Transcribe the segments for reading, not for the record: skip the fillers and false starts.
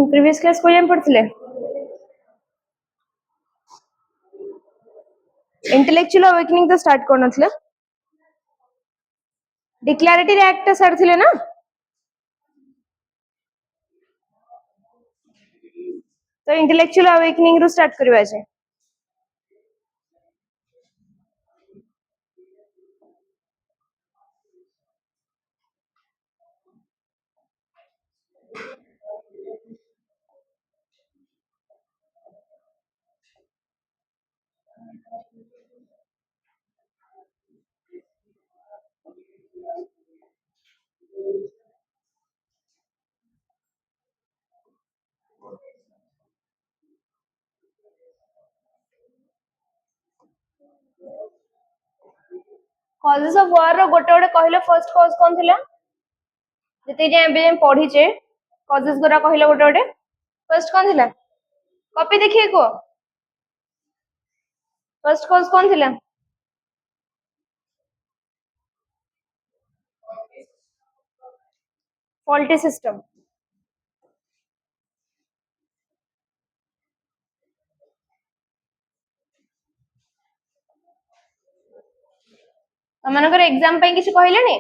Previous class को पढ़ते intellectual awakening तो स्टार्ट कर नथिले डिक्लेरेटरी एक्ट सार थिले ना तो इंटेलेक्चुअल अवेकनिंग रू स्टार्ट करबा जे कॉजेस ऑफ वॉर रो गोटे गोटे कहले फर्स्ट कॉज कोन थिला जते जे एबे पढ़ी जे कॉजेस गोरा कहले गोटे गोटे फर्स्ट कोन थिला कॉपी देखिए को फर्स्ट कॉज कोन थिला फॉल्टी सिस्टम तमनकर एग्जाम पे किसी कहले नी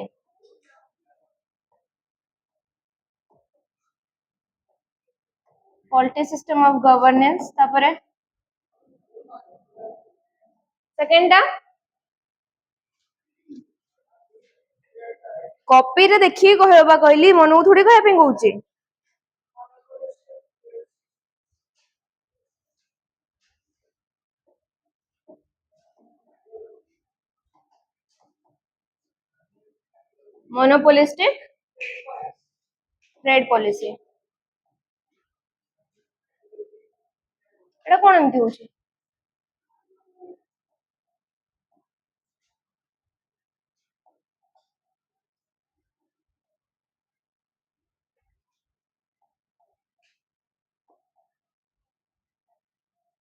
फॉल्टी सिस्टम ऑफ गवर्नेंस तापरे सेकंड टा कॉपी रे देखिए कहबा कहली मनु थोड़ी कहबा पे कहूची मोनोपोलिस्टिक ट्रेड पॉलिसी एटा कोन एमती होची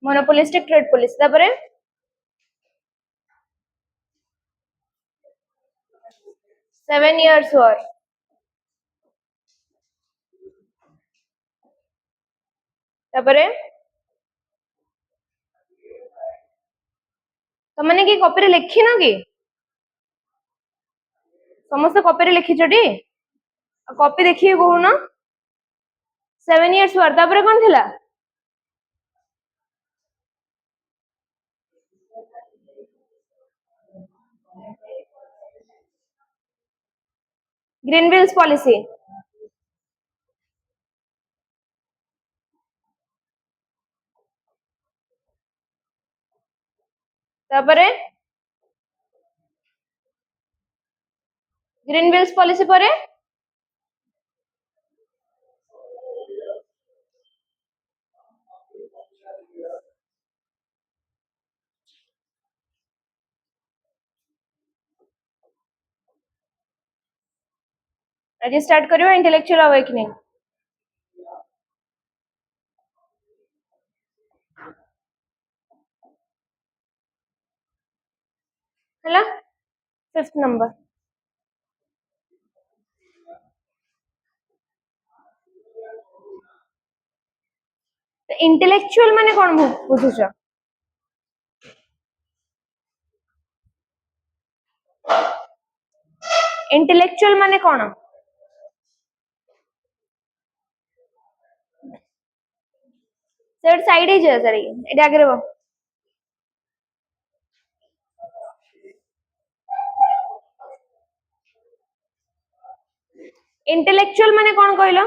मोनोपोलिस्टिक ट्रेड पॉलिसी तापरे 7 years war तापरे तो माने की कॉपी रे लिखि न की समस्त कॉपी रे लिखि छटी कॉपी देखिए कहू न 7 years war तापरे कोन थिला ग्रीनविल्स पॉलिसी तापरे ग्रीनविल्स पॉलिसी परे आज स्टार्ट करियो इंटेलेक्चुअल अवेकनिंग हला 5th नंबर इंटेलेक्चुअल माने कोन बुझुछ इंटेलेक्चुअल माने कोन सेट साइड ही जे सरी एटा आगे रो इंटेलेक्चुअल माने कोन कहलो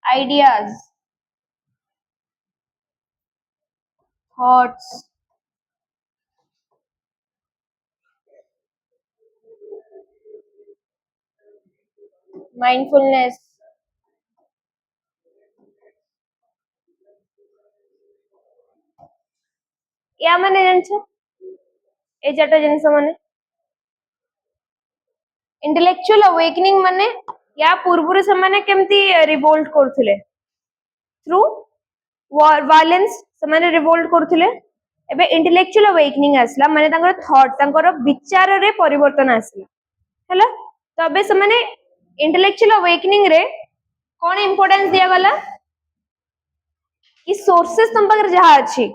आइडियाज थॉट्स, माइंडफुलनेस, या माने जानछ ए चारटा जिनिस माने इंटेलेक्चुअल अवेकनिंग माने या पूर्वରୁ ସେମାନେ କେମିତି रिवोल्ट କରୁଥିଲେ थ्रू वायलेंस ସେମାନେ रिवोल्ट କରୁଥିଲେ एबे इंटेलेक्चुअल अवेकनिंग आसला माने तांकर थॉट तांकर विचार रे परिवर्तन आसला हैला तबे ସେମାନେ इंटेलेक्चुअल अवेकनिंग रे कोन इंपोर्टेंस दिया गला कि सोर्सेस तुम पाखरे जहा अछि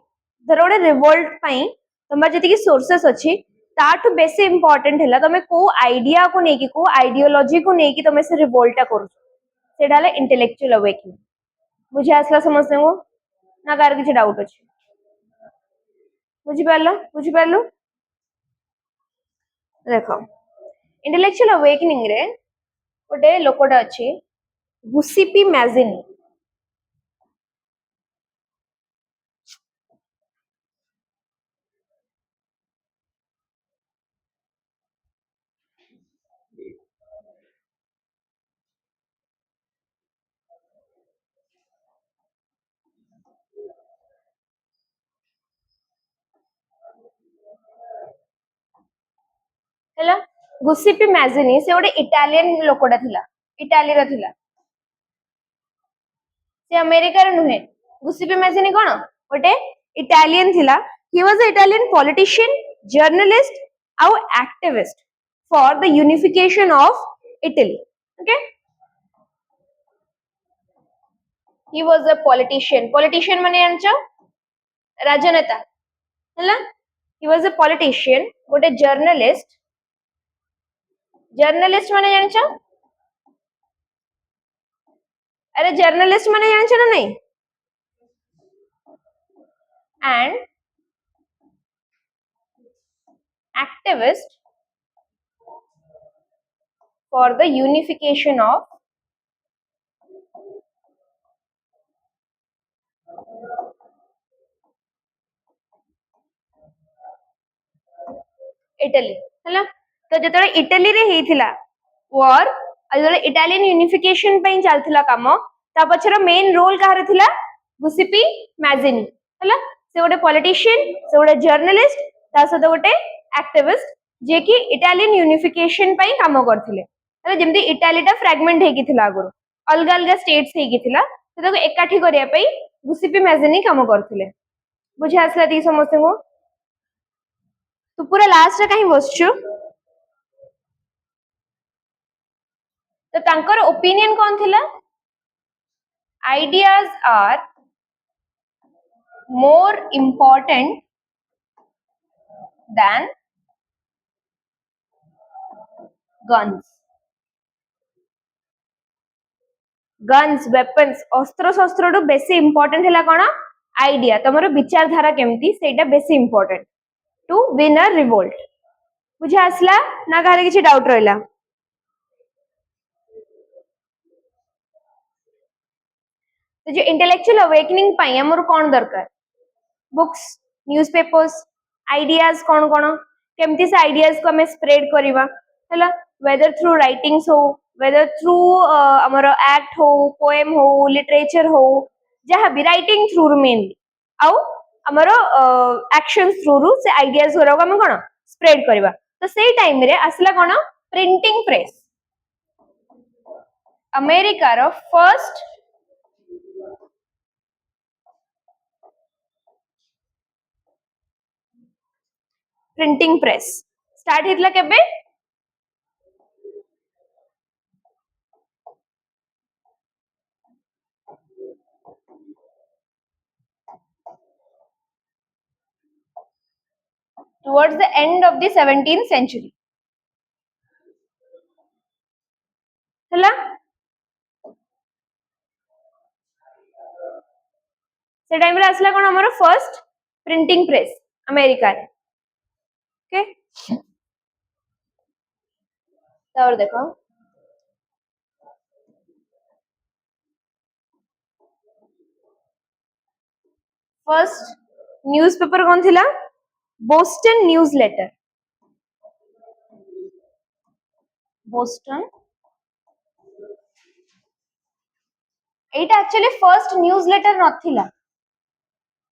धर गोटे रिवोल्ट पई तुम जति की सोर्सेस अछि ताठु बेसी इंपोर्टेंट हैला तमे को आइडिया को नेकी को आइडियोलॉजी को नेकी तमे से रिवोल्ट करू सेडा ले इंटेलेक्चुअल अवेकनिंग बुझे आसला समझते हो ना कार किछि डाउट अछि बुझि पारलो देखो इंटेलेक्चुअल अवेकनिंग रे गोटे लोकटा अछि गुसिपी मैजिनी हैला गुसिपी मैजिनी से गोटे इटालियन लोकटा थिला इटाली रा थिला से अमेरिका रे नुहे गुसिपी मैजिनी कोन गोटे इटालियन थिला he was a Italian politician journalist आउ activist for the unification of Italy okay he was a politician माने जानछ राजनेता हैला ही वाज अ पॉलिटिशियन गोटे जर्नलिस्ट माने जानछ अरे जर्नलिस्ट माने जानछ ना नहीं and activist for the unification of Italy हैला तो जतरे इटली रे हेथिला वॉर जतरे इटालियन यूनिफिकेशन पई चलथिला काम ता पछर मेन रोल काहर थिला गुसिपी मैजिनी हैला से गोटे पॉलिटिशियन से गोटे जर्नलिस्ट ता सहित गोटे एक्टिविस्ट जे कि इटालियन यूनिफिकेशन पई काम करथिले हैला जेमति इटालीटा फ्रैगमेंट हेकी थिला आगुर अलग अलग स्टेट्स हेकी थिला से ताको एकाठी करिया पई गुसिपी मैजिनी काम करथिले बुझे आसला ती समस्ते को तू पूरा लास्ट रे कहीं बसछु तो तांकर ओपिनियन कौन थिला ideas are more important than guns weapons अस्त्र शस्त्र टू बेसी इम्पोर्टेंट हैला कोन आइडिया तमरो विचारधारा केमती सेटा बेसी important to win a revolt बुझे आसला ना गारे किछि डाउट रहला तो जो इंटेलेक्चुअल अवेकनिंग पई हमर कोन दरकार बुक्स न्यूज़पेपर्स आइडियाज कोन कोन केमती से आइडियाज को हमें स्प्रेड करिवा हैला वेदर थ्रू राइटिंग्स हो वेदर थ्रू हमर एक्ट हो पोएम हो लिटरेचर हो जहा भी राइटिंग थ्रू मेनली आउ हमर एक्शंस थ्रू रु से आइडियाज गुरा हम कोन स्प्रेड करिवा तो सेई टाइम रे असला कोन प्रिंटिंग प्रेस अमेरिका रो फर्स्ट प्रिंटिंग प्रेस स्टार्ट हेतला केबे towards the end of the 17th century हैला से टाइम रे असला कोन हमर फर्स्ट प्रिंटिंग प्रेस अमेरिका रे ओके और देखो फर्स्ट न्यूज़पेपर कौन थिला बोस्टन न्यूज लेटर बोस्टन एटा एक्चुअली फर्स्ट न्यूज लेटर नथिला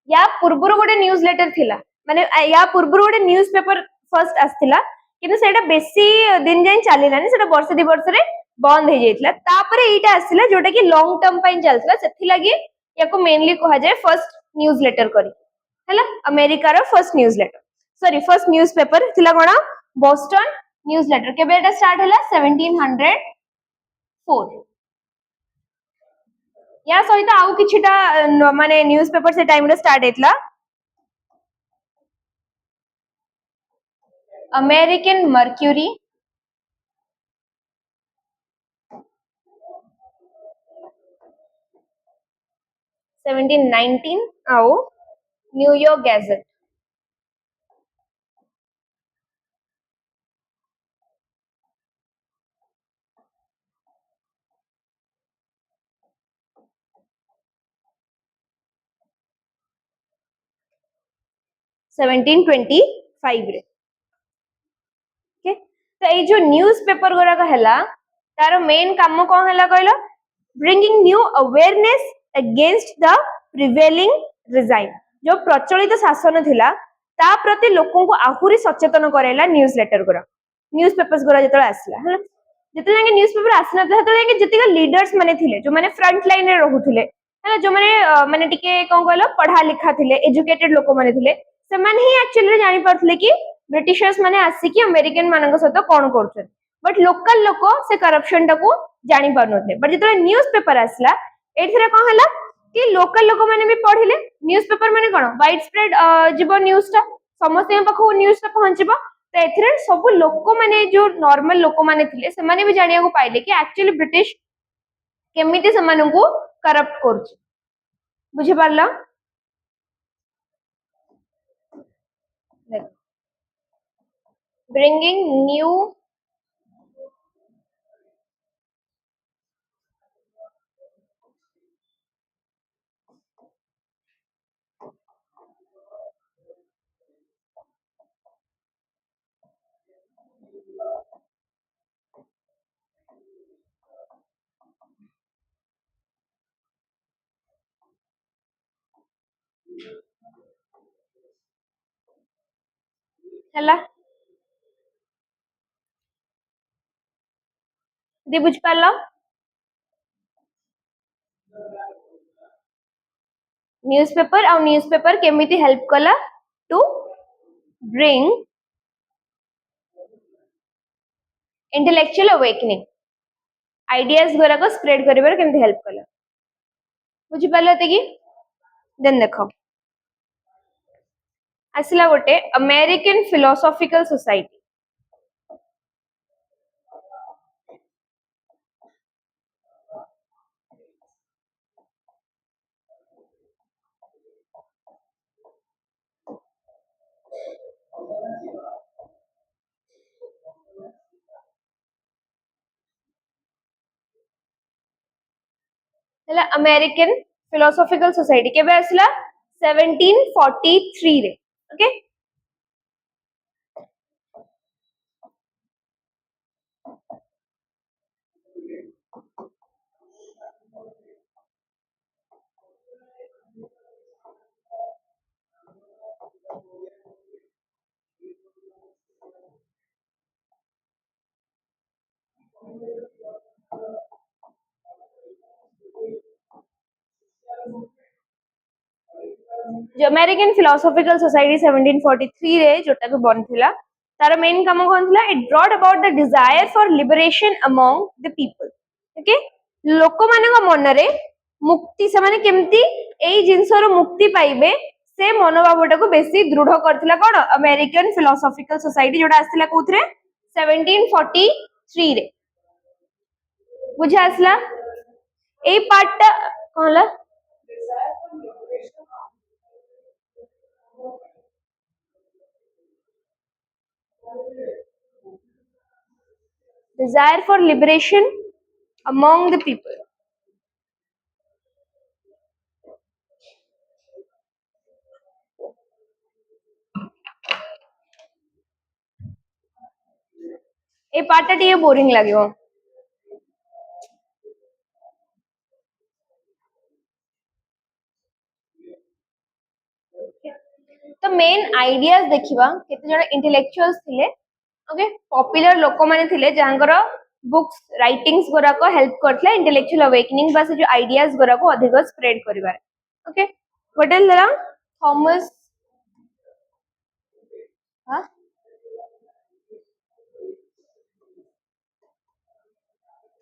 या पूर्वरु गोटे न्यूज लेटर थिला माने या पूर्वरु गोटे न्यूज पेपर फर्स्ट आस्थिला किंतु सेटा बेसी दिन जाय चलिलानी सेटा वर्ष दि वर्ष रे बंद हो जाइतला तापरे एटा आसिला जोटा कि लॉन्ग टर्म पई चलतला सेथि लागि याको मेनली कहा जाय फर्स्ट न्यूज लेटर करी हैला अमेरिका रो first newsletter sorry first newspaper थिला कोना बोस्टन न्यूज लेटर केबे एटा स्टार्ट हला 1704 या सहित आउ किछिटा माने न्यूज पेपर से टाइम रे स्टार्ट हेतला अमेरिकन मर्क्यूरी 1719 आउ न्यूयॉर्क गैजेट 1725 रे ओके तो ए जो न्यूज पेपर गुरा कहला तार मेन काम कोन हला कहलो bringing new awareness against the prevailing resign जो प्रचलित शासन थिला ता प्रति लोकों को आहुरी सचेतन करेला न्यूज लेटर गुरा न्यूज पेपर्स गुरा जतला आसला हला जते जाके न्यूज पेपर आसना तते जाके जतिका लीडर्स माने थिले जो माने फ्रंट लाइन रे रहुथिले हला जो माने माने टिके कोन कहलो पढ़ा लिखा थिले एजुकेटेड लोक माने थिले से माने ही एक्चुअली जानि पारथिले कि ब्रिटिशर्स माने आसी कि अमेरिकन मानक सहित कोन करछन बट लोकल लोक से करप्शन टाको जानि पारनथे बट जतले न्यूज पेपर आसला एथिरे कोन हला कि लोकल लोक माने भी पढिले न्यूज पेपर माने कोन वाइड स्प्रेड जीव न्यूज ता समस्त पाखो न्यूज ता पहुंचबो तो एथिरे सब लोक माने जो नॉर्मल लोक माने थिले से माने भी जानिया को पाइले कि एक्चुअली ब्रिटिश केमिति से मानकू करप्ट करछ बुझि पारला bringing new हला दे बुझ पारला न्यूज़पेपर केमिति हेल्प कला to bring intellectual awakening ideas गुरा को स्प्रेड करिबार केमिति हेल्प कला बुझि पारला ते कि देन देखो आसला गोटे अमेरिकन फिलोसॉफिकल सोसाइटी हला अमेरिकन फिलोसॉफिकल सोसाइटी केबे आसला 1743 रे ओके जो अमेरिकन फिलोसॉफिकल सोसाइटी 1743 रे जोटा को बनथिला तार मेन काम कोन थिला it brought about the desire for liberation among the people okay लोक मानक मन रे मुक्ति से माने केमती एई जिंसर मुक्ति पाइबे से मनोभावटा को बेसी दृढ़ करथिला कोन अमेरिकन फिलोसॉफिकल सोसाइटी जोटा आस्थिला कोथरे 1743 रे बुझा आसला एई पार्ट कहला desire for liberation among the people A part T boring लगे। तो मेन आइडियाज देखिबा केते जण इंटेलेक्चुअल्स थिले, ओके पॉपुलर लोक माने थिले जहांकर बुक्स राइटिंग्स गोरा को हेल्प करथले इंटेलेक्चुअल अवेकनिंग बा से जो आइडियाज गोरा को अधिक स्प्रेड करिवार। Okay what is the Thomas हां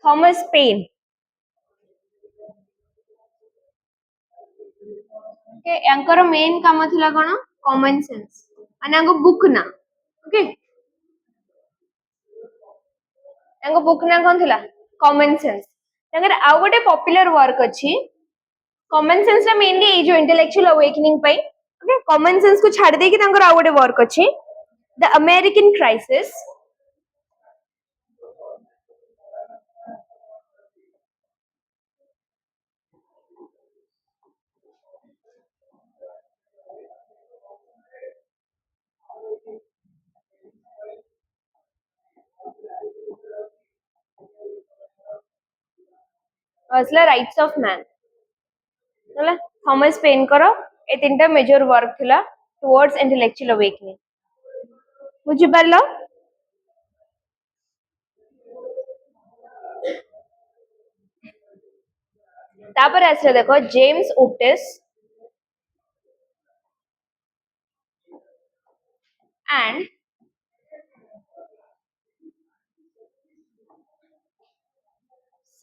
थॉमस पेन। ओके एंकर मेन काम थिला कोन कॉमन सेंस माने अंगो बुक ना। ओके एंगो बुक ना कोन थिला कॉमन सेंस। तंगर आ गोटे पॉपुलर वर्क अछि कॉमन सेंस ला मेनली ए जो इंटेलेक्चुअल अवेकनिंग पई। ओके कॉमन सेंस को छाड़ दे कि तंगर आ गोटे वर्क अछि द अमेरिकन क्राइसिस असला राइट्स ऑफ मैन होला थॉमस पेन करो ए तीनटा मेजर वर्क थिला टुवर्ड्स इंटेलेक्चुअल अवेकनिंग बुझि परलो। तापर आसे देखो James Otis and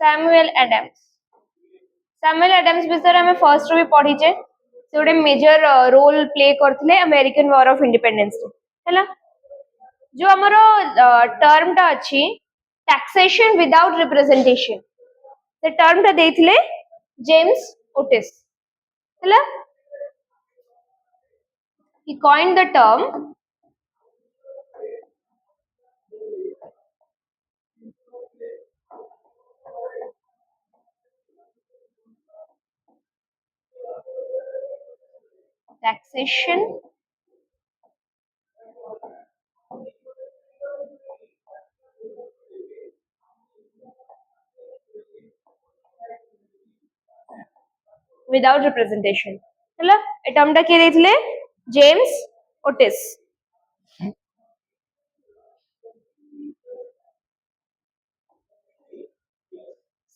Samuel Adams. Samuel Adams विषय में फर्स्ट भी पढ़ीचे से गोटे मेजर रोल प्ले करथिले अमेरिकन वॉर ऑफ इंडिपेंडेंस हैला। जो हमरो टर्म टा अछि टैक्सेशन विदाउट रिप्रेजेंटेशन से टर्म टा देथिले जेम्स ओटिस हैला। he coined the term taxation without representation हैला। ए टर्म टा के देथिले James Otis.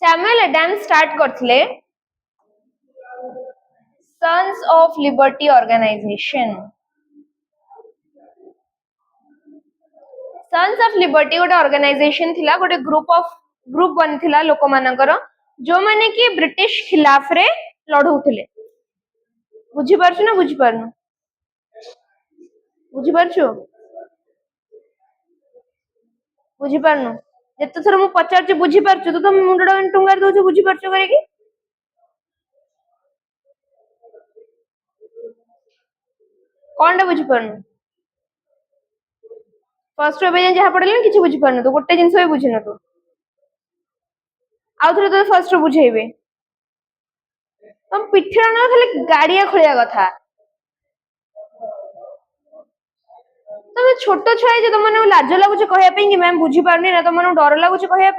Samuel Adams start करथिले sons of liberty organization. Sons of liberty गोटे ऑर्गेनाइजेशन थिला गोटे ग्रुप बन थिला लोक मानकर जो माने कि ब्रिटिश खिलाफ रे लढौथिले। बुझी पारछु ना बुझी पारनु बुझी पारछु बुझी पारनु जते थर मु पचारछु बुझी पारछु तो तुम मुंडडा टुंगार दोछु बुझी पारछु करे कि कोनडा बुझी पारनु फर्स्ट एबे जहा पढले किछि बुझी पारनु तो गोटे जिंस भी बुझी न तो आउ थरे तो फर्स्ट बुझेइबे तुम पिठरा न खाली गाड़िया खोलिया कथा तुम छोट छुआ जे तुम लाज लगुच कहया कि मैम बुझी पारनी ना तुम डर लगुच कहया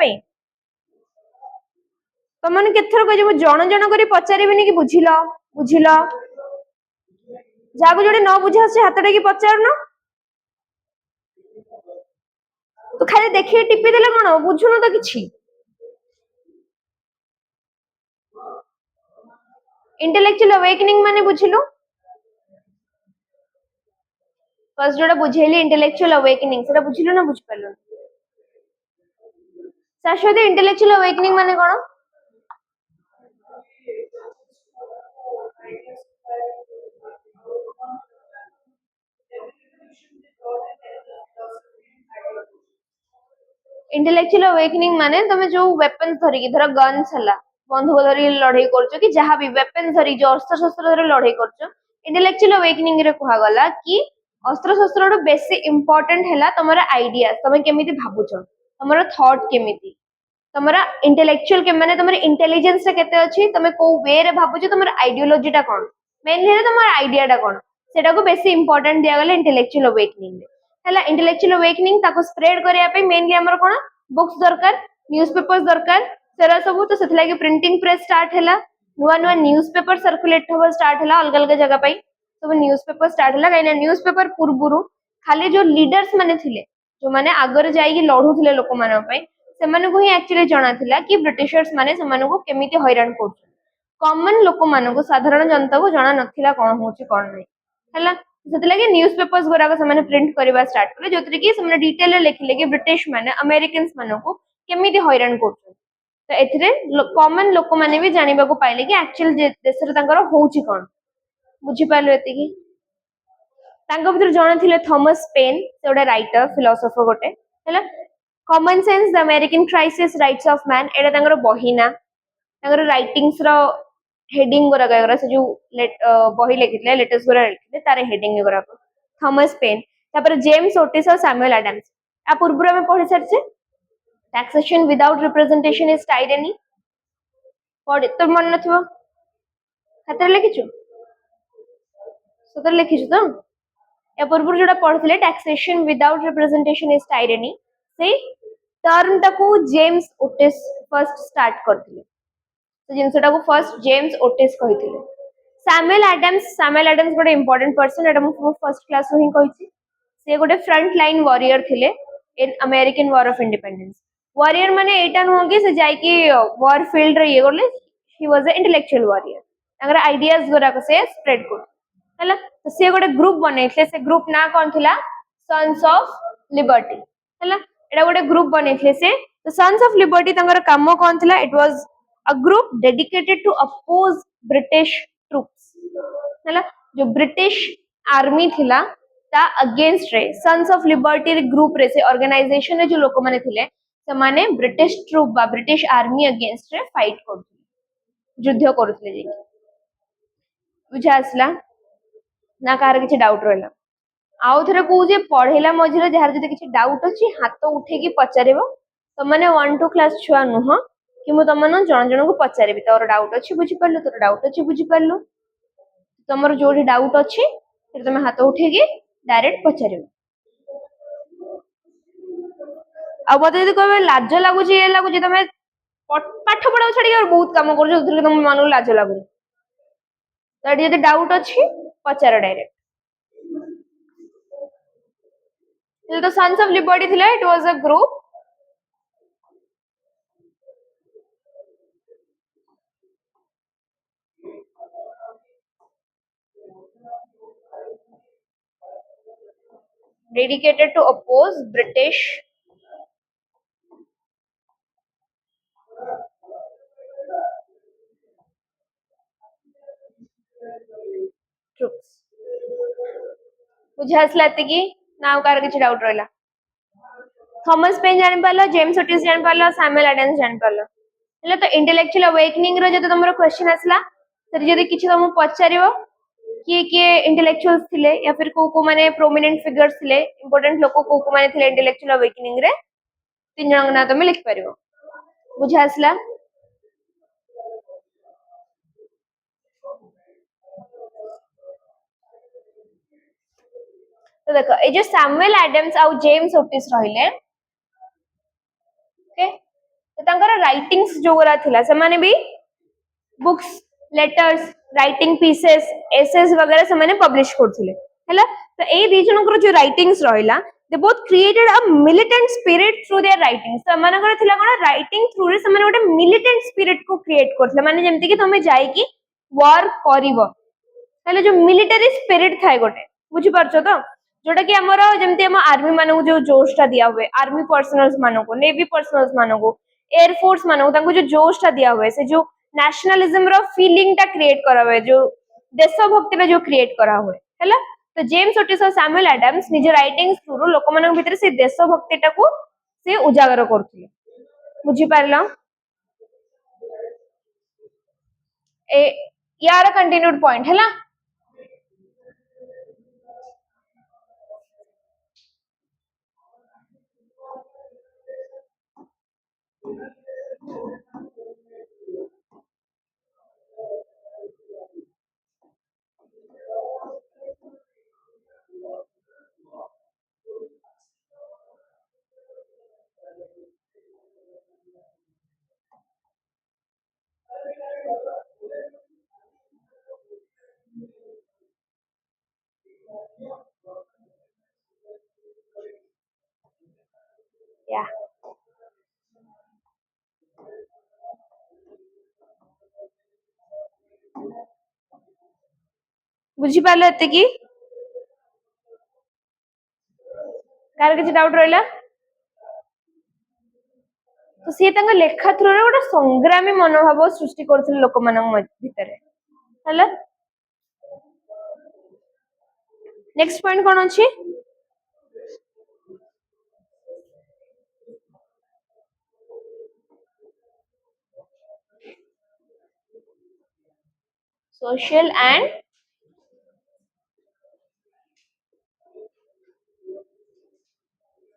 तुम मैंने केथर कह जन जन कर पचारिबिनी कि बुझिल बुझिल जहाँ जोड़े न बुझा हाथ टेकी पचार न तू खाली देखिए टिपी देले कौन बुझुन तो किछि। इंटेलेक्चुअल अवेकनिंग माने बुझिलु फर्स्ट जोड़ा बुझेली इंटेलेक्चुअल अवेकनिंग सेटा बुझिलु ना बुझि पारलु शाश्वती इंटेलेक्चुअल अवेकनिंग माने कौन इंटेलेक्चुअल अवेकनिंग माने तुम जो वेपन धरिकी धर गन्स हला बंदूक धरी लड़ाई करछो कि जहां भी वेपन धरी जो अस्त्र शस्त्र धरी लड़ाई करछो इंटेलेक्चुअल अवेकनिंग रे कुहा गला कि अस्त्र शस्त्र रो बेसी इंपोर्टेंट हैला तमरा आइडिया तमे केमिति भाबुछो तमरा थॉट केमिति तमरा इंटेलेक्चुअल के माने तमरा इंटेलिजेंस रे केते अछि तमे को वे रे भाबुछो तमरा आइडियोलॉजी टा कोन मेनली तमरा आइडिया टा कोन सेटा को बेसी इंपोर्टेंट दिया गला इंटेलेक्चुअल अवेकनिंग रे है इंटेलेक्चुअल अवेकनिंग ताको स्प्रेड करया पे मेनली हमर कोन बुक्स दरकार न्यूज़पेपर्स दरकार सेरा सब तो सेथ लागि प्रिंटिंग प्रेस स्टार्ट हैला नुवा नुवा न्यूज़पेपर सर्कुलेट होबा स्टार्ट हैला अलग अलग जगह पई सब न्यूज़पेपर स्टार्ट हैला काइना न्यूज़पेपर पूर्वरु खाली जो लीडर्स माने थिले जो माने आगर जाई कि लढु थिले लोक माने पई सेमाने को ही एक्चुअली जणा थिला कि ब्रिटिशर्स माने सेमाने को केमिति हैरान करछ कॉमन लोक माने को साधारण जनता को जणा नथिला कोन होची कोन नै हैला सेते लगे न्यूज़पेपर्स गोरा से माने प्रिंट करबा स्टार्ट करले जोतरे कि से माने डिटेल लिखले कि ब्रिटिश माने अमेरिकन्स माने को केमिति हैरान करछ तो एथिरे कॉमन लोक माने भी जानिबा को पाइले कि एक्चुअल देश रे तांकर होची कोन बुझी पालो एति कि तांको भीतर जण थिले थॉमस पेन से गोटे राइटर फिलोसोफर गोटे हैला common sense the American crisis rights of man एटा तांकर बहिना तांकर राइटिंग्स रो हेडिंग गोरा गरा से जो बही लिखिले लेटेस्ट गोरा लिखिले तारे हेडिंग गोरा थॉमस पेन तापर जेम्स ओटिस और सैमुअल एडम्स आ पूर्व में पढ़ी सरछे टैक्सेशन विदाउट रिप्रेजेंटेशन इज टाइरेनी पढ़ तो मन नथिबो खातर लिखिछु सतर लिखिछु तो या पूर्व जोड़ा पढ़थिले टैक्सेशन विदाउट रिप्रेजेंटेशन इज टाइरेनी से टर्म टाको जेम्स ओटिस फर्स्ट स्टार्ट करथिले तो जिनसटा को फर्स्ट जेम्स ओटिस कहिथिले सैमुअल एडम्स गोटे इंपोर्टेंट पर्सन एटा मु फर्स्ट क्लास रो ही कहिछि से गोटे फ्रंट लाइन वॉरियर थिले in American war of independence warrior माने एटा नुह कि से जाई कि वॉर फील्ड रे ये गोले he was a intellectual warrior तांगर आइडियाज गोरा को से स्प्रेड कर हैला तो से गोटे ग्रुप बनैथे से ग्रुप ना कोन थिला सन्स ऑफ लिबर्टी हैला एटा गोटे ग्रुप बनैथे से द सन्स ऑफ लिबर्टी तांगर काम कोन थिला it was a group dedicated to oppose British troops हैला जो ब्रिटिश आर्मी थिला ता अगेंस्ट रे सन्स ऑफ लिबर्टी रे ग्रुप रे से ऑर्गेनाइजेशन रे जो लोक माने थिले से माने ब्रिटिश ट्रूप बा ब्रिटिश आर्मी अगेंस्ट रे फाइट करथि युद्ध करथले जे बुझा आसला ना कार किछि डाउट रहला आउ थरे को जे पढेला मझिरे जहार जदि किछि डाउट अछि हाथ उठे की पचारिबो त माने 1 2 क्लास छुआ नुह कि मु तमन जण जण को पचारिबि तोर डाउट अछि बुझि परलु तोर डाउट अछि बुझि परलु तमर जोडी डाउट अछि फिर तमे हाथ उठे की डायरेक्ट पचारिबो आ मते यदि कहबे लाज लागुची ए लागुची तमे पाठ पढा छडी और बहुत काम करछ उधर तमे मानु लाज लागुनी तडी यदि डाउट अछि पचार direct The Sons of Liberty thila it was a group dedicated to oppose British troops बुझा आसला एतिकी नाउ कार किछि डाउट रहला थॉमस पेन जानि पालो जेम्स ओटिस जानि पालो सैमुअल एडम्स जानि पालो हेले तो इंटेलेक्चुअल अवेकनिंग रो जते तमरो क्वेश्चन आसला तर जदि किछि तुम पचारिबो कि इंटेलेक्चुअल्स थिले या फिर को माने प्रोमिनेंट फिगर्स थिले इंपोर्टेंट लोक को माने थिले इंटेलेक्चुअल अवेकनिंग रे तीन जन ना तुम लिख परिबो बुझा आसला तो देखो ए जो सैमुअल एडम्स आउ जेम्स ओटिस रहिले ओके तो तांकर राइटिंग्स जो गोरा थिला से माने भी books letters writing pieces essays वगैरह से माने पब्लिश करथिले हैला तो ए दी जनकर जो राइटिंग्स रहिला they both created a militant spirit through their writings तो मानकर थिला कोन राइटिंग थ्रू रे से माने गोटे मिलिटेंट स्पिरिट को क्रिएट करथिले माने जेमति कि तमे जाई कि वॉर करिवो हैला जो मिलिटरी स्पिरिट थाए गोटे बुझी परछो तो जोटा कि हमर जेमति हम आर्मी मानू जो जोशटा दिया हुए आर्मी पर्सनल्स मानू को नेवी पर्सनल्स मानू को एयर फोर्स मानू तांको जो जोशटा दिया हुए से जो नेशनलिज्म रो फीलिंग टा क्रिएट करा हुए जो देशभक्ति रे जो क्रिएट करा हुए हैला तो जेम्स ओटिस और सैमुअल एडम्स निज राइटिंग्स थ्रू लोक मानक भीतर से देशभक्ति टा को से उजागर करथिले बुझी पारला ए यार कंटिन्यूड पॉइंट हैला बुझी पाले एते की कार किसी डाउट रहला तो सी तांगा लेखा थ्रू रे गोटे संग्रामी मनोभाव सृष्टि करथिले लोक मानक भितरे हला नेक्स्ट पॉइंट कोन अछि social and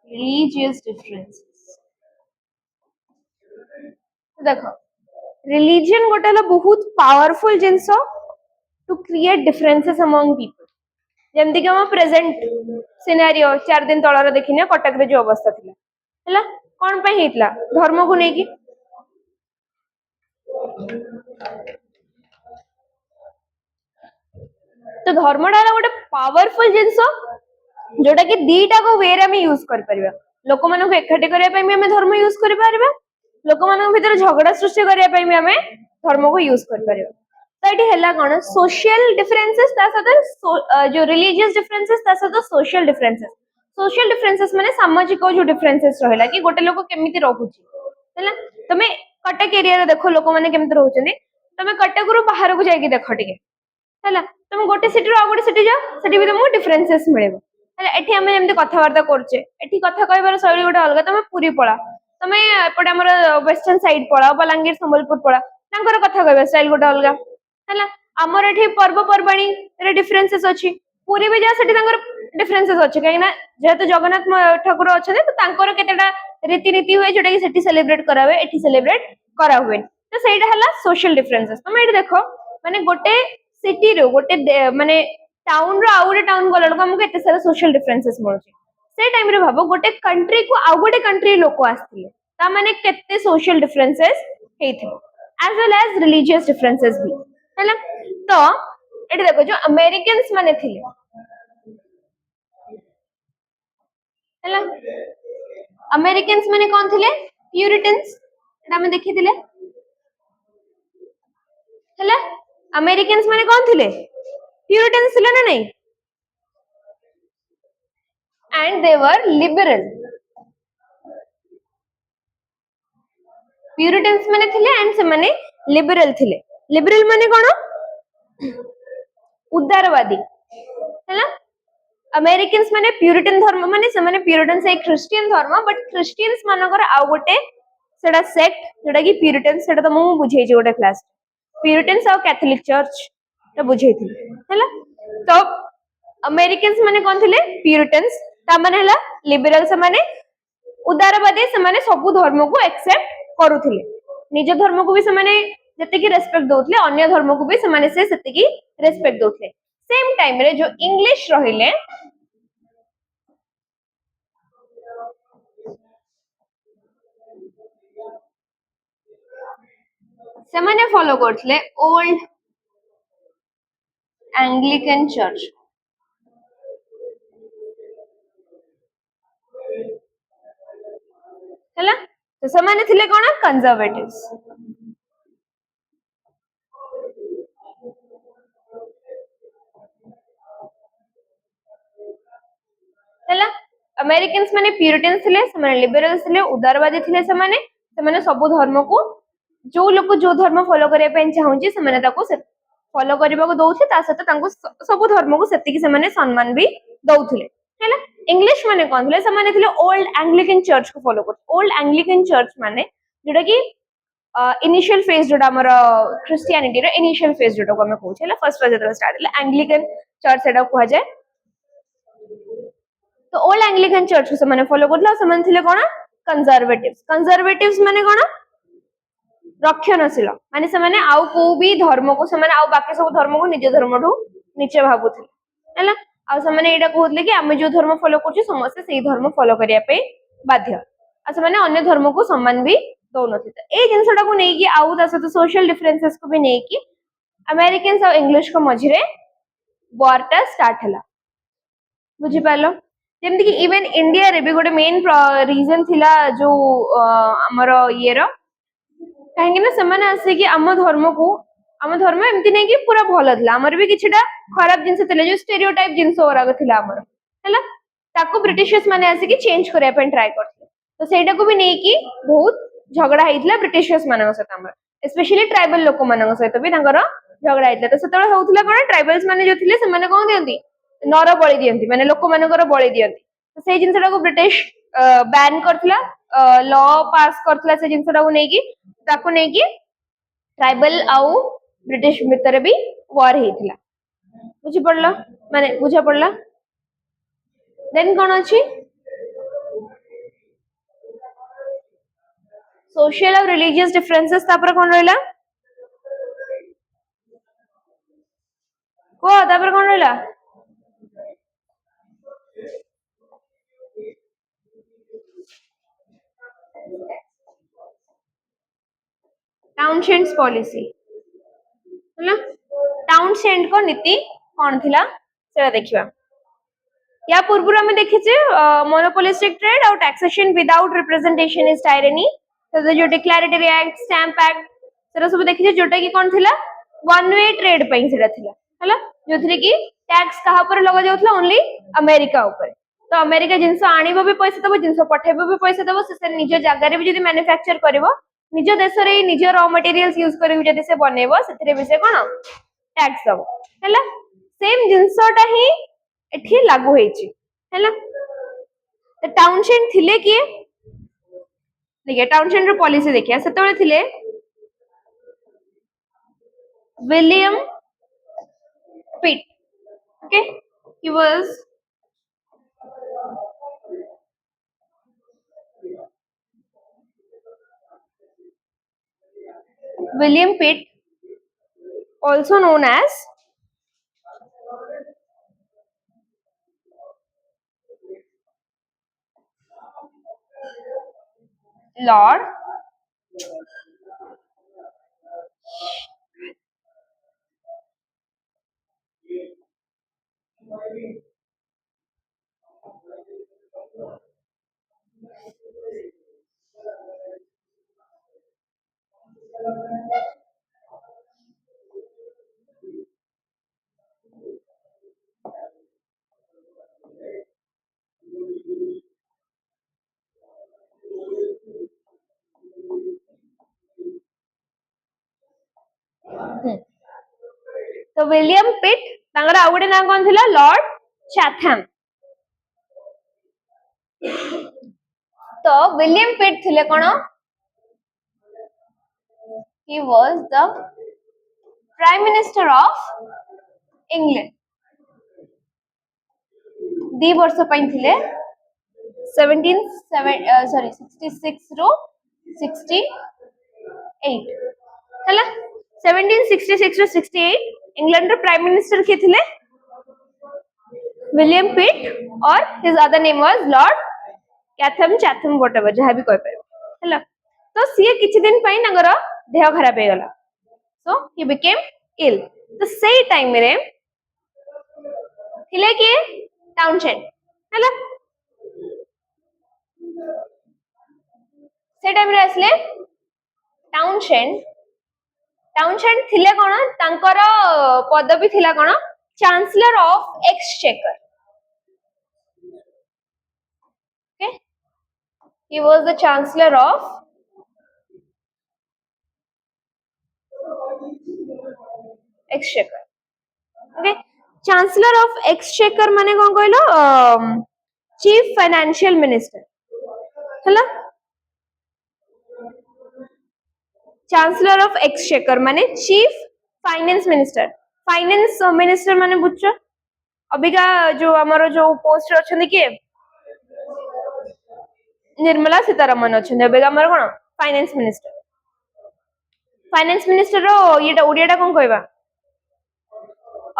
religious differences देखो रिलीजन गोटे हला बहुत पावरफुल जिंस to create differences among people जेमति कि हम प्रेजेंट सिनेरियो 4 दिन तळर देखिने कटक रे जो अवस्था थिला हला कोन पे हेतला धर्म को नेकी तो धर्मटा गोटे पावरफुल जिंस जोटा कि दीटा को वे रे हम यूज कर परिबा लोक मानक एकठी करिया पई हम धर्म यूज करि परिबा लोक मानक भीतर झगड़ा सृष्टि करिया पई हम धर्म को यूज कर परिबा तो एटी हला कोन सोशल डिफरेंसेस ता साथ जो रिलीजियस डिफरेंसेस ता साथ सोशल डिफरेंसेस माने सामाजिक जो डिफरेंसेस रहला कि गोटे लोक केमिति रहउची हला तमे कटक एरिया रे देखो लोक माने केमिति रहउचनी तमे कटक रु बाहर को जाई कि देखो टिके हला तुम गोटे सिटी रो आ गोटे सिटी जा सिटी भी तुमको डिफरेंसेस मिलेबो हला एठी हम जेमति कथा वार्ता करछे एठी कथा कहबार शैली गोटे अलग तुम पूरी पळा तुम एपटे हमर वेस्टर्न साइड पळा बलांगीर संबलपुर पळा तांकर कथा कहबा स्टाइल गोटे अलग हला हमर एठी पर्व परबाणी रे डिफरेंसेस अछि पूरी भी जा सिटी तांकर डिफरेंसेस अछि काहे ना जेहेतु जगन्नाथ ठाकुर अछने तो तांकर केतेटा रीति नीति हुए जोटा कि सिटी सेलिब्रेट करावे एठी सेलिब्रेट करा हुए तो सेटा हला सोशल डिफरेंसेस तुम एठी देखो माने गोटे सिटी रो गोटे माने टाउन रो आउ गोटे टाउन गला लोक हमको एते सारा सोशल डिफरेंसेस मिलुची से टाइम रे भाबो गोटे कंट्री को आउ गोटे कंट्री लोक आस्थिले ता माने केते सोशल डिफरेंसेस हेथिबो as well as religious differences भी हैला तो एटी देखो जो अमेरिकन्स माने थिले हैला अमेरिकन्स माने कोन थिले प्यूरिटन्स एटा हम देखिथिले हैला अमेरिकन्स माने कोन थिले प्यूरिटन्स थिले ना नहीं and they were liberal puritans माने थिले and से माने liberal थिले liberal माने कोन उदारवादी हैला अमेरिकन्स माने प्यूरिटन धर्म माने से माने प्यूरिटन से क्रिश्चियन धर्म बट क्रिश्चियंस मानकर आ गोटे सेडा सेक्ट जेडा कि प्यूरिटन सेडा त मु बुझेई जे गोटे क्लास प्यूरिटन्स और कैथोलिक चर्च त बुझेई थी हैला तो अमेरिकन्स माने कोन थिले प्यूरिटन्स ता माने हला लिबरल से माने उदारवादी से माने सब धर्म को एक्सेप्ट करूथिले निज धर्म को भी से माने जते की रेस्पेक्ट दोथले अन्य धर्म को भी से माने से सते की रेस्पेक्ट दोथले सेम टाइम रे जो इंग्लिश रहिले से माने फॉलो करथले ओल्ड एंग्लिकन चर्च हैला तो से माने थिले कोन कंजर्वेटिव्स हैला अमेरिकन्स माने प्यूरिटन्स थिले से माने लिबरल्स थिले उदारवादी थिले से माने सब धर्म को जो लोक जो धर्म फॉलो करिया पे चाहूची से माने ताको फॉलो करबा को दउथे ता सते तांको सब धर्म को सेति की से माने सम्मान भी दउथिले हैला इंग्लिश माने कोन थिले से माने थिले ओल्ड एंग्लिकन चर्च को फॉलो कर ओल्ड एंग्लिकन चर्च माने जोटा की इनिशियल फेज जोटा हमर क्रिश्चियनिटी रो इनिशियल फेज जोटा को हम कहू छला फर्स्ट फेज जेतरा स्टार्ट हला एंग्लिकन चर्च एटा कहू जाय तो ओल्ड एंग्लिकन चर्च को से फॉलो करला से थिले कोन कंजर्वेटिव्स माने कोन रक्षणशील माने से माने आउ को भी धर्म को से माने आउ बाकी सब धर्म को निज धर्म ठू नीचे भाबुथिले हैला आ से माने एटा कहउतले कि हम जो धर्म फॉलो करछि समस्त सेही धर्म फॉलो करिया पे बाध्य आ से माने अन्य धर्म को सम्मान भी दोनथि ए जिंसटा को नै कि आउ दस तो सोशल डिफरेंसेस को भी नै कि अमेरिकन्स और इंग्लिश को मझिरे वारटा स्टार्ट हला बुझि पालो जेमति कि इवन इंडिया रे भी गोटे मेन रीजन थिला जो हमर ये रो कहीं ना से आम धर्म को आम धर्म एमती नहीं कि पूरा भल था आमर भी किछिटा खराब जिनस थिले जो स्टेरियोटाइप जिनस गुराक थिला आमर हैला ताको ब्रिटिशर्स माने आसी चेंज करया पे ट्राई करथिले तो सेटा को भी नहीं कि बहुत झगड़ा हेइतला ब्रिटिशर्स मानक सहित आमर स्पेशली ट्राइबल लोक मानक सहित भी तांकर झगड़ा हेइतला तो सेतळे होउतला कोन ट्राइबल्स माने जो थिले से माने कोन दियंती नर बळी दियंती माने लोक मानकर बळी दियंती तो सेई जिनसटा को ब्रिटिश बैन करथिला लॉ पास करथिला से जिनसटा को नहीं कि ताको नहीं कि ट्राइबल आउ ब्रिटिश भितर भी वार हेइतला बुझी पड़ला माने बुझा पड़ला देन कोन अछि सोशल और रिलीजियस डिफरेंसेस तापर कोन रहला को तापर कोन रहला टाउनशेंड्स पॉलिसी हैला टाउनशेंड को नीति कोन थिला सेरा देखिबा या पूर्व हमें देखिचे मोनोपोलिस्टिक ट्रेड और taxation without representation is tyranny तो जो डिक्लेरेटरी एक्ट स्टैंप एक्ट सेरा सब देखिचे जोटा कि कोन थिला वन वे ट्रेड पई सेरा थिला हैला जोथरे कि टैक्स कहा पर लगा जाउथला ओनली अमेरिका ऊपर तो अमेरिका जिंस आनिबो भी पैसा देबो जिंस पठेबो भी पैसा देबो से निज जगह रे भी जदी मैन्युफैक्चर करबो निज देश रे निज रॉ मटेरियल्स यूज करबो जदी से बनेबो सेथरे भी से कोन टैक्स देबो हैला सेम जिंसटा ही एठी लागू हेची हैला तो टाउनशेंड थिले कि देखिए टाउनशेंड रो पॉलिसी देखिए सेतळे थिले William pit okay he was William Pitt, also known as Lord तो विलियम पिट तांगर आउडे ना कोन थिला लॉर्ड चैथम तो विलियम पिट थिले कोन he was the prime minister of England दी वर्ष पई थिले 66 रो 68 हला 1766 रो 68 इंग्लैंड रो प्राइम मिनिस्टर के थिले विलियम पिट और his other name was Lord Chatham whatever जहां भी कोइ पर हला तो सी किछि दिन पई नगर देह खराब हे गला सो ही बिकेम इल तो सही टाइम रे थिले के टाउनशेंड हला से टाइम रे असले टाउनशेंड थिले कोन तांकर पदवी थिला कोन chancellor of exchequer okay he was the chancellor of exchequer okay chancellor of exchequer माने कोन कहलो चीफ फाइनेंशियल मिनिस्टर हला chancellor of exchequer माने चीफ फाइनेंस मिनिस्टर माने बुझछो अबिका जो हमरो जो पोस्ट अछन के निर्मला सीतारमण अछन अबिका हमर कोन फाइनेंस मिनिस्टर रो येटा ओडियाटा कोन कहबा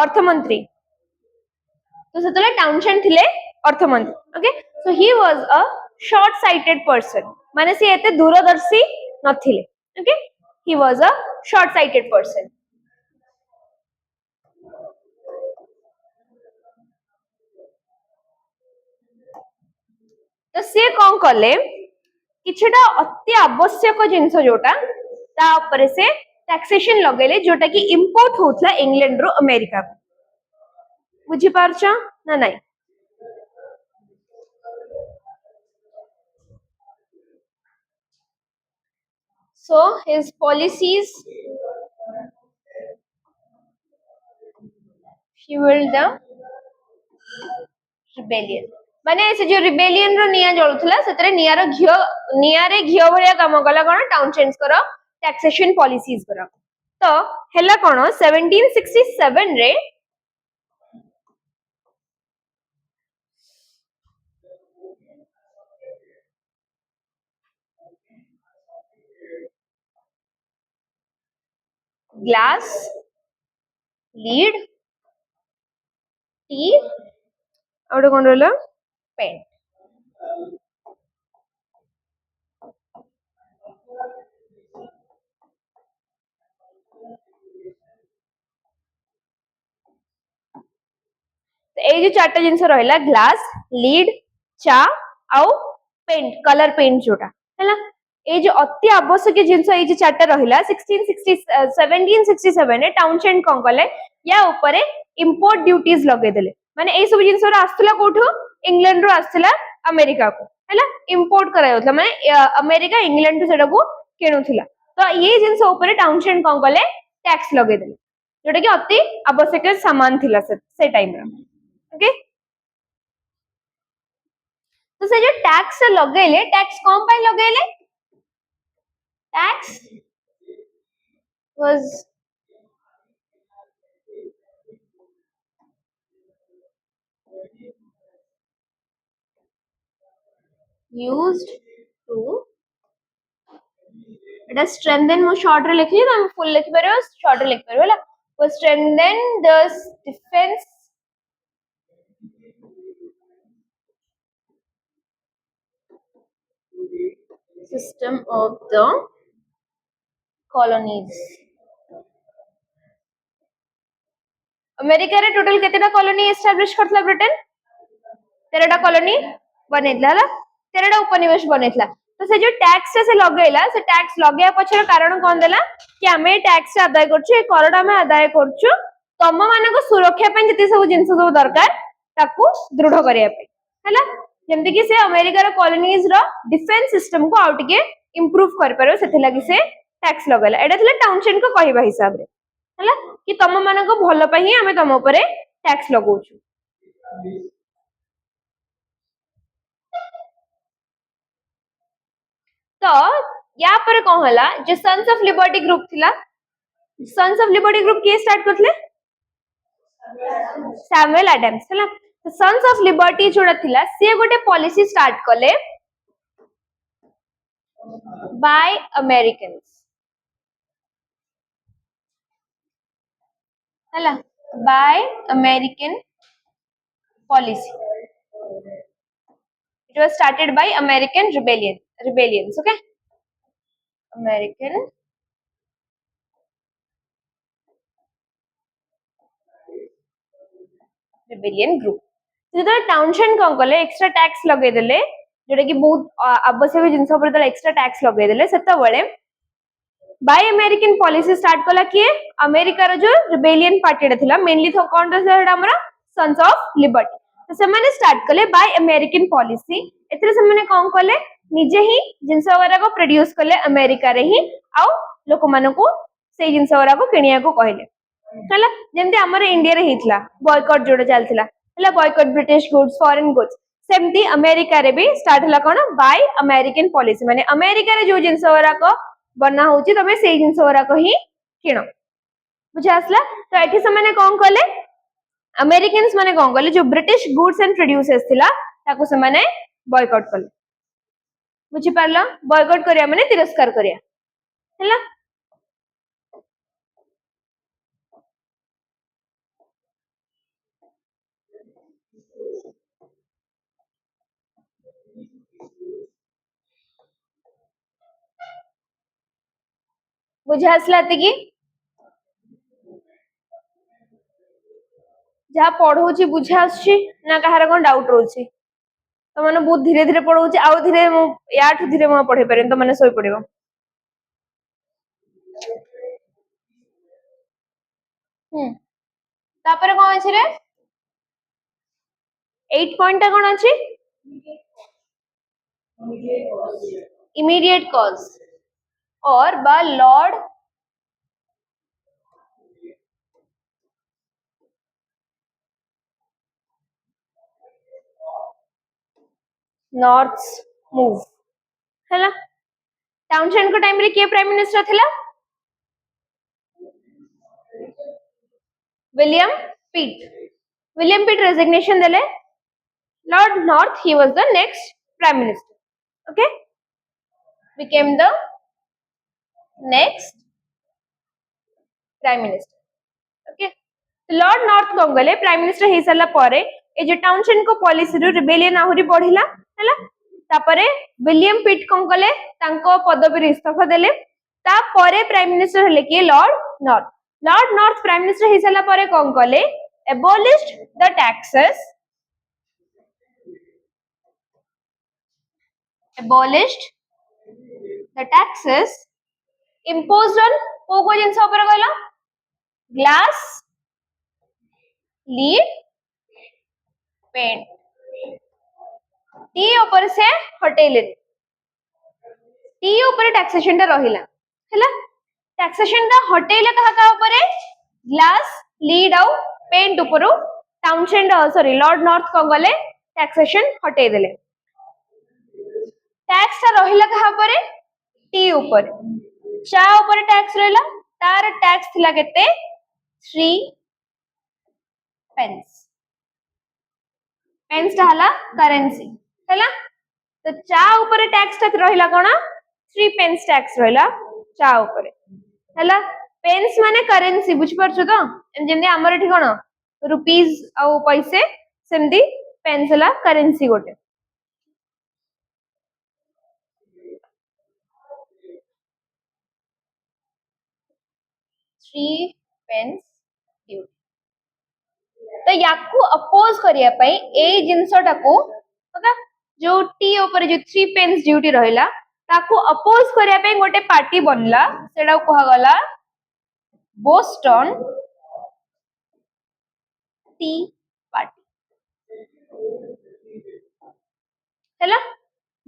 अर्थमंत्री तो सेतले टाउनशेंड थिले अर्थमंत्री okay so he was a short sighted person माने से एते दूरदर्शी नथिले okay he was a short sighted person तो से कोन कले किछटा अति आवश्यक जिंस जोटा ता ऊपर से टैक्सेशन लगेले जोटा कि इंपोर्ट होतला इंग्लैंड रो अमेरिका को बुझी पारछ ना नहीं so his policies fueled the rebellion माने से जो रिबेलियन रो निया जळुथला सेतरे निया रे घियो भलिया काम कला कोन टाउनशेंड्स करो टैक्सेशन पॉलिसीज करो तो हेला कोन 1767 रे ग्लास लीड टी और कोन रहला पेन ए जो चारटा जिनस रहला ग्लास लीड चा आउ पेंट कलर पेंट जोटा हैला ए जो अति आवश्यक जिनस ए जो चारटा रहला 1767 रे टाउनशेंड कोन कले या ऊपर इंपोर्ट ड्यूटीज लगे देले माने ए सब जिनस आस्तला कोठो इंग्लैंड रो आस्तला अमेरिका को हैला इंपोर्ट करायोतला माने अमेरिका इंग्लैंड टू सेटा को किनुथिला तो ये जिनस ऊपर टाउनशेंड कोन कले टैक्स लगे देले जोटा कि अति आवश्यक सामान थिला से टाइम रे ओके तो से जो टैक्स लगेले टैक्स कौन पाई लगेले टैक्स वाज used to এটা strengthen मो शॉर्ट रे लिखि त फुल लिखि परबो शॉर्ट रे लिखि परबो was strengthen the defense system of the colonies America रे टोटल केतेटा कॉलोनी एस्टैब्लिश करथला ब्रिटेन 13टा कॉलोनी बनेतला हला 13टा उपनिवेश बनेतला तो से जो टैक्स से लगेला से टैक्स लगेया पछर कारण कोन देला कि हमें टैक्स आदाय करछु ए करडा में आदाय करछु तम मानको सुरक्षा पे जति सब जिंस सब दरकार ताकू दृढ़ करिया पे हला जेमति कि से अमेरिका रो कॉलोनीज रो डिफेंस सिस्टम को आउट के इंप्रूव कर परबो सेति लागि से टैक्स लगेला एडा थला टाउनशेंड को कहिबा हिसाब रे हला कि तम मानको भलो पे ही हमें तम ऊपर टैक्स लगाउछु तो या पर कौन हला जो सन्स ऑफ लिबर्टी ग्रुप थिला सन्स ऑफ लिबर्टी ग्रुप के स्टार्ट करथले सैमुअल एडम्स हला तो सन्स ऑफ लिबर्टी जोड़ा थिला से गोटे पॉलिसी स्टार्ट कले बाय अमेरिकन्स हला bye American policy it was started by American rebellions okay American rebellion group जेतले टाउनशेंड कोन कले एक्स्ट्रा टैक्स लगे देले जेटा कि बहुत आवश्यक जिंस पर एक्स्ट्रा टैक्स लगे देले सेता बेले बाय अमेरिकन पॉलिसी स्टार्ट कला कि अमेरिका रो जो रिबेलियन पार्टी थिला मेनली तो कोन रे हमरा सन्स ऑफ लिबर्टी तो से माने स्टार्ट कले बाय अमेरिकन पॉलिसी एथरे से माने कोन कले निजे ही जिंस वगैरह को प्रोड्यूस कले अमेरिका रे ही आ लोक माने को से जिंस वगैरह को किनिया को कहले हला जेमते हमर इंडिया रे हितला बॉयकॉट जोडा चलथिला हला boycott British goods foreign goods सेमती अमेरिका रे भी स्टार्ट हला कोन बाय अमेरिकन पॉलिसी माने अमेरिका रे जो जिंस वगैरह को बना होची तमे से जिंस वगैरह को ही किनो बुझे आसला तो एठी से माने कोन कले अमेरिकन्स माने कोन कले जो ब्रिटिश गुड्स एंड प्रोड्यूसर्स थिला ताको से माने बॉयकॉट कले बुझी पारला बॉयकॉट करिया माने तिरस्कार करिया हला बुझे आसला कि जहाँ पढ़ौची बुझे आछी ना कहार कोन डाउट रहउची तो माने बहुत धीरे धीरे पढ़ौची आउ धीरे मो याठु धीरे मो पढ़े पारे तो माने सोई पड़िबो तापर कौन अछि रे 8 पॉइंट टा कौन अछि इमीडिएट कॉज और बा लॉर्ड नॉर्थ्स मूव हैला टाउनशेंड को टाइम रे के प्राइम मिनिस्टर थिला विलियम पीट विलियम पीट रेजिग्नेशन देले Lord north he was the next prime minister okay became the next prime minister okay Lord north कौन गले प्राइम मिनिस्टर हे साला परे ए जो टाउनशेंड को पॉलिसी रो रिबेलियन आहुरी बढ़िला हैला तापरे विलियम पिट कौन गले तांको पदवी रे इस्तीफा देले तापरे प्राइम मिनिस्टर हेले कि लॉर्ड नॉर्थ प्राइम मिनिस्टर हे साला परे कौन गले abolished the taxes abolished the taxes imposed on को जिनस ऊपर गला ग्लास लीड पेंट टी ऊपर से हटेले टी ऊपर टैक्सेशन टा रहिला हैला टैक्सेशन टा हटेले कहा ऊपर ग्लास लीड आउ पेंट ऊपर टाउनशेंड सॉरी लॉर्ड नॉर्थ को गले टैक्सेशन हटे देले टैक्स टा रहिला कहा ऊपर टी ऊपर चा ऊपर टैक्स रहिला तार टैक्स थिला केते 3 पेंस पेंस टा हला करेंसी हैला तो चा ऊपर टैक्स टा रहिला कोन 3 पेंस टैक्स रहिला चा ऊपर हैला पेंस माने करेंसी बुझ परछु तो जेमने हमर एठी कोन रुपीस आ पैसे सेमदी पेंस हला करेंसी गोटे 3 पेंस ड्यूटी तो याकू अपोज करिया पई ए जिंसटाकू ओके जो टी ऊपर जो 3 पेंस ड्यूटी रहिला ताकू अपोज करिया पई गोटे पार्टी बनला सेडा कहा गला बोस्टन टी पार्टी हैला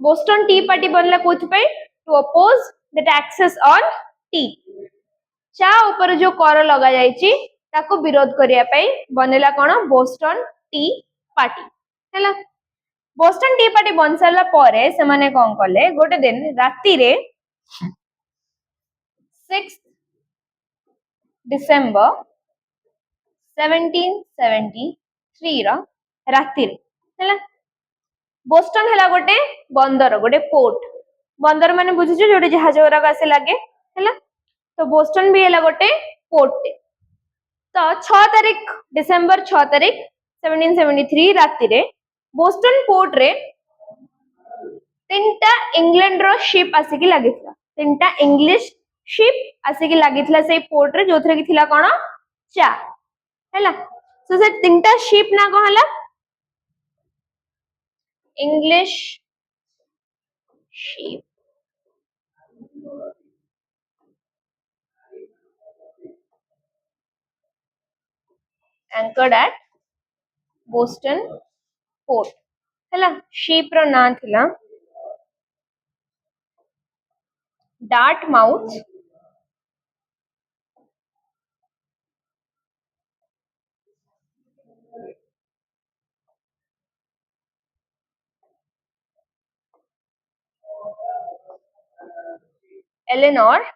बोस्टन टी पार्टी बनला कोथ पे to oppose the taxes on tea चा ऊपर जो कर लगा जायछि ताको विरोध करिया पई बनेला कोन बोस्टन टी पार्टी हैला बोस्टन टी पार्टी बन सारला परे से माने कोन कले गोटे दिन राती रे 6 डिसेंबर 1773 रा राती रे हैला बोस्टन हैला गोटे बंदर गोटे पोर्ट बंदर माने बुझिछु जोटे जहाज वरा आसे लागे हैला तो बोस्टन भी हैला गोटे पोर्ट तो 6 तारीख डिसेंबर 6 तारीख 1773 राती रे बोस्टन पोर्ट रे तीनटा इंग्लैंड रो शिप आसी की लागितला तीनटा इंग्लिश शिप आसी की लागितला से पोर्ट रे जोथरे की थिला कोन चा हैला सो से तीनटा शिप ना कहला English ship anchored at Boston port हैला शिप रो ना थिला डार्टमाउथ एलेनोर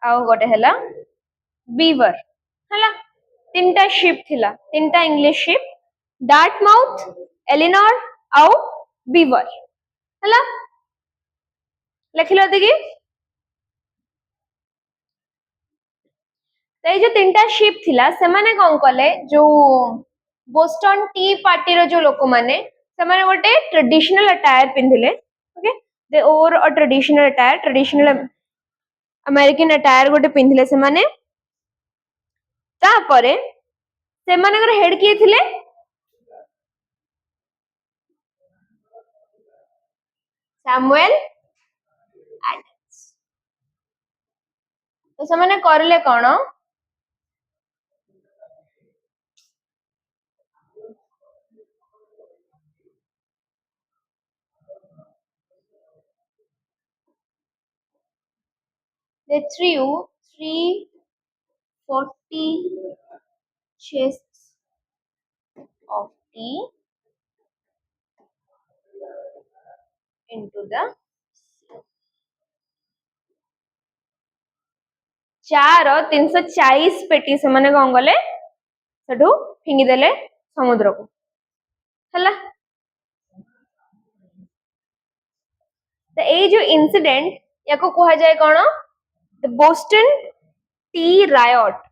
आउ गोटे हैला बीवर हैला तीनटा शिप थिला तीनटा इंग्लिश शिप डार्टमाउथ एलिनोर आउ बीवर हैला लिखिलो देखि तो जो तीनटा शिप थिला से माने कोन कले जो बोस्टन टी पार्टी रो जो लोक माने से माने गोटे ट्रेडिशनल अटायर पिंधिले okay they over a traditional attire traditional American attire गोटे पिंधिले से माने तापरे से मानकर हेड किए थिले सैमुअल एडम्स तो से करले कौन they threw 340 chests of tea into the चार 340 पेटी से माने कौन गले सेठू फिंगी देले समुद्र को हला तो ए जो इंसिडेंट याको कहा जाए कौन the Boston tea riot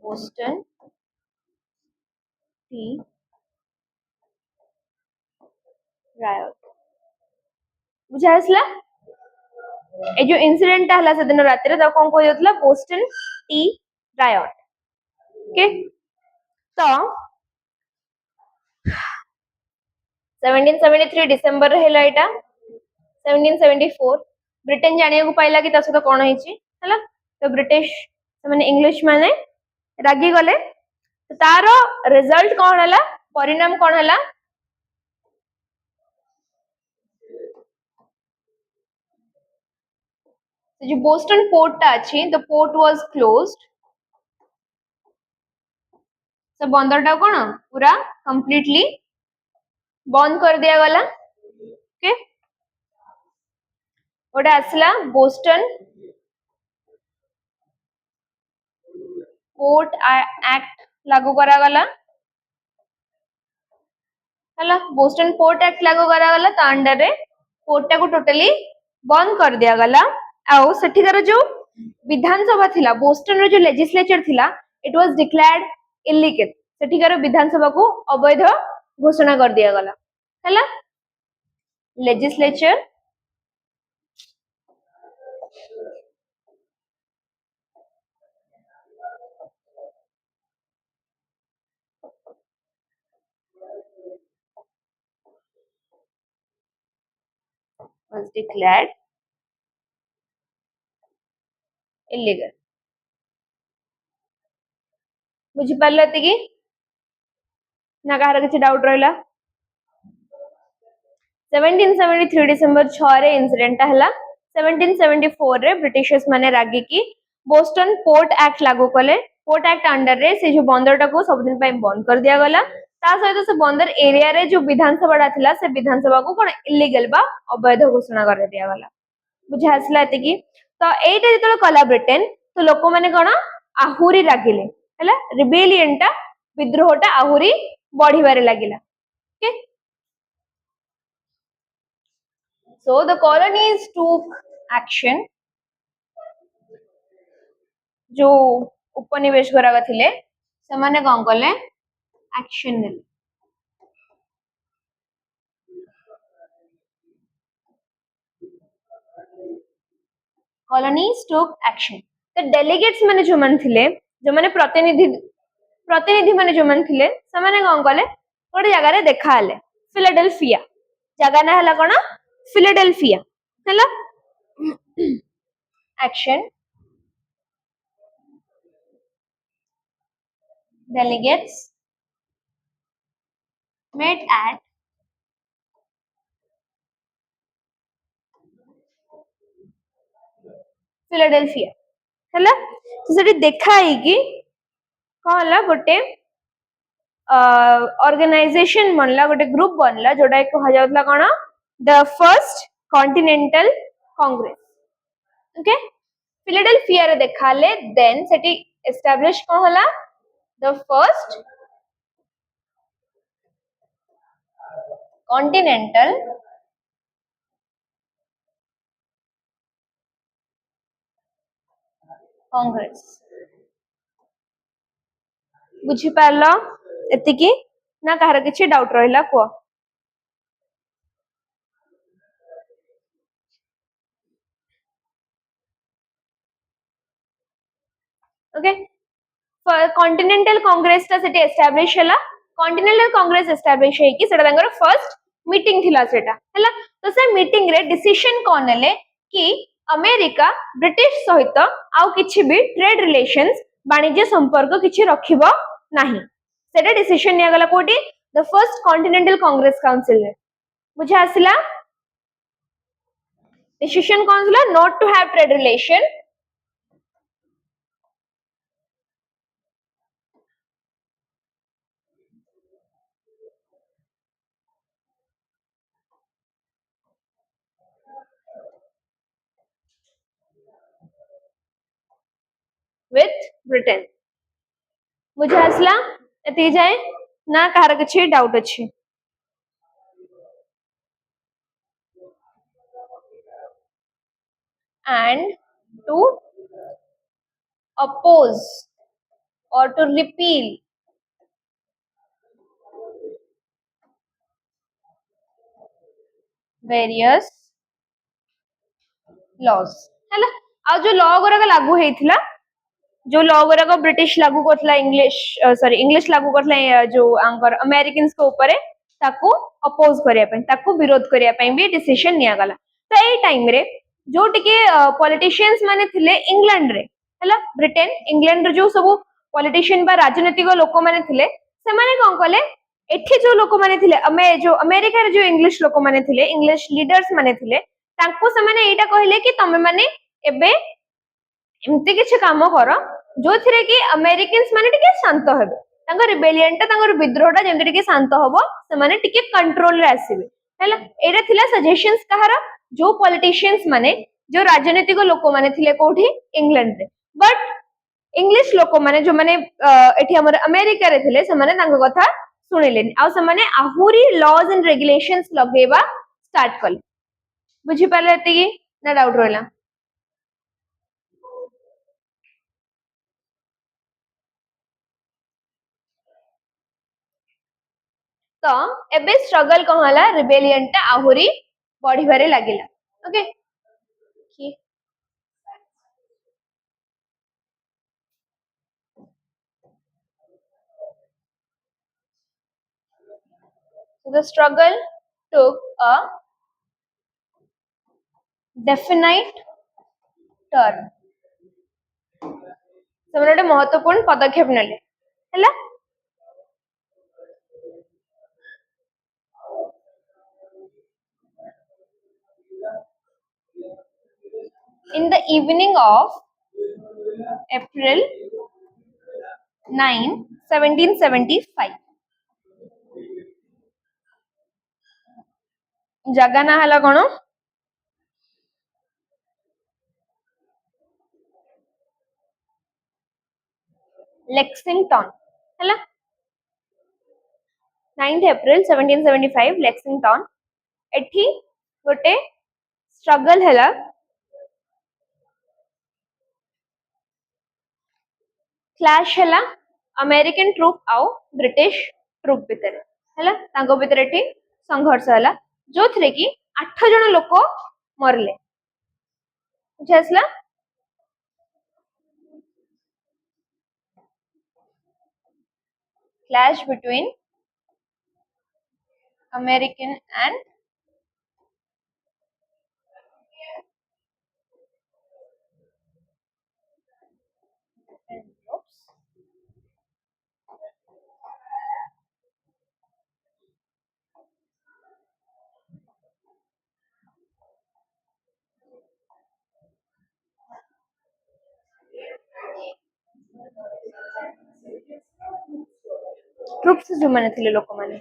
Boston tea riot बुझा आसला ए जो इंसिडेंट हला से दिन रात रे कौन कह जातला बोस्टन टी रायट ओके तो 1773 डिसेंबर हेला एटा 1774 ब्रिटेन जानिया को पाइला कि तासो कौन होइची हला तो ब्रिटिश माने इंग्लिश माने रागी गले तो तार रिजल्ट कौन हला परिणाम कौन हला जो बोस्टन पोर्ट टा अछि द पोर्ट वाज क्लोज्ड से बंदर टा कौन पूरा कंप्लीटली बंद कर दिया गला ओके ओटा आसला बोस्टन पोर्ट एक्ट लागू करा गला हला बोस्टन पोर्ट एक्ट लागू करा गला ता अंडर रे पोर्ट टा को टोटली बंद कर दिया गला आउ सेठिकार जो विधानसभा थिला बोस्टन रो जो लेजिस्लेचर थिला इट वाज डिक्लेयर्ड इलीगल सेठिकार विधानसभा को अवैध घोषणा कर दिया गला हला लेजिस्लेचर was declared illegal बुझी पारला कि ना कहार किसी डाउट रहिला 1773 डिसेंबर 6 रे इंसिडेंट हला 1774 रे ब्रिटिशर्स माने रागी की बोस्टन पोर्ट एक्ट लागू कले पोर्ट एक्ट अंडर रे से जो बंदरटा को सब दिन पई बंद कर दिया गला ता सहित से बंदर एरिया रे जो विधानसभा थिला से विधानसभा को कोन इलीगल बा अवैध घोषणा कर दिया गला बुझा आसला एतिकी तो एटा जेतलो कला ब्रिटेन तो लोक माने कोन आहुरी रागिले हला रिबेलियन टा विद्रोहटा आहुरी बढ़िबारे लागिला okay so the colonies took action जो उपनिवेश गुराक थिले से माने कोन कले एक्शन नेले colonies took action the delegates माने जो मन थिले जो माने प्रतिनिधि माने जो मन थिले से माने कोन कले गोटे जगह रे देखा हले फिलाडेल्फिया जगह ना हला कोन फिलाडेल्फिया हला action delegates met at Philadelphia हला तो सेठी देखा है कि कोन हला गोटे ऑर्गेनाइजेशन बनला गोटे ग्रुप बनला जोटा कहा जाउतला कोन the first continental congress okay Philadelphia रे देखाले देन सेठी एस्टैब्लिश कोन हला द फर्स्ट कॉन्टिनेंटल कांग्रेस बुझी पारलो एतिकी ना कहार किछि डाउट रहिला को ओके कॉन्टिनेंटल कांग्रेस टा सेटे एस्टैब्लिश हला कॉन्टिनेंटल कांग्रेस एस्टैब्लिश है कि सेटा तांगर फर्स्ट मीटिंग थिला सेटा हला तो से मीटिंग रे डिसीजन कोन नेले कि अमेरिका ब्रिटिश सहित आउ किछि भी ट्रेड रिलेशंस वाणिज्य संपर्क किछि रखिबो नाही सेटा डिसीजन निया गला कोटी the first continental congress council रे बुझे आसिला डिसीजन कोन थिला not to have trade relation with Britain बुझे आसला एति जाए ना कार किछि डाउट अछि and to oppose or to repeal various laws हैला आ जो लॉ गुरा लागू हेथिला जो लॉ गुरा ब्रिटिश लागू करथला इंग्लिश सॉरी इंग्लिश लागू करथला जो आंकर अमेरिकन्स को ऊपर ताको अपोज करिया पय ताको विरोध करिया पय भी डिसीजन निया गला तो एई टाइम रे जो टिके पॉलिटिशियंस माने थिले इंग्लैंड रे हैला ब्रिटेन इंग्लैंड रे जो सब पॉलिटिशियन बा राजनीतिक लोक माने थिले से माने कोन कले एठी जो लोक माने थिले जो अमेरिका रे जो इंग्लिश लोक माने थिले इंग्लिश लीडर्स माने थिले तांको से माने एटा कहले कि तमे माने एबे एमती किछि काम कर जो थिरे कि अमेरिकन्स माने टिके शांत हेबे तांको रिबेलियन टा तांको विद्रोहटा जेमति टिके शांत हबो से माने टिके कंट्रोल रे आसीबे हैला एटा थिला सजेशंस कहार जो पॉलिटिशियंस माने जो राजनीतिक लोक माने थिले कोठी इंग्लैंड रे बट इंग्लिश लोक माने जो माने एठी हमर अमेरिका रे थिले से माने तांको कथा सुनिलेनी आ से माने आहुरी लॉज एंड रेगुलेशंस लगेबा स्टार्ट कले बुझी पाले एतिकी ना डाउट रहला तो एबे स्ट्रगल कहला रिबेलियन टा आहुरी बढ़िबारे लागिला okay so the struggle took a definite turn ସେମାନେ ଗୋଟେ महत्वपूर्ण पदक्षेप नेले ହେଲା in the evening of April 9 1775 जगह ना हला कोन लेक्सिंगटन हला 9th April 1775 लेक्सिंगटन एठी गोटे स्ट्रगल हला क्लैश हला अमेरिकन ट्रूप आउ ब्रिटिश ट्रूप भितर हला तांको भितर एठी संघर्ष हला जो थरे कि 8 जण लोक मरले बुझासला clash between American and troops. Troops जो माने थिले लोक माने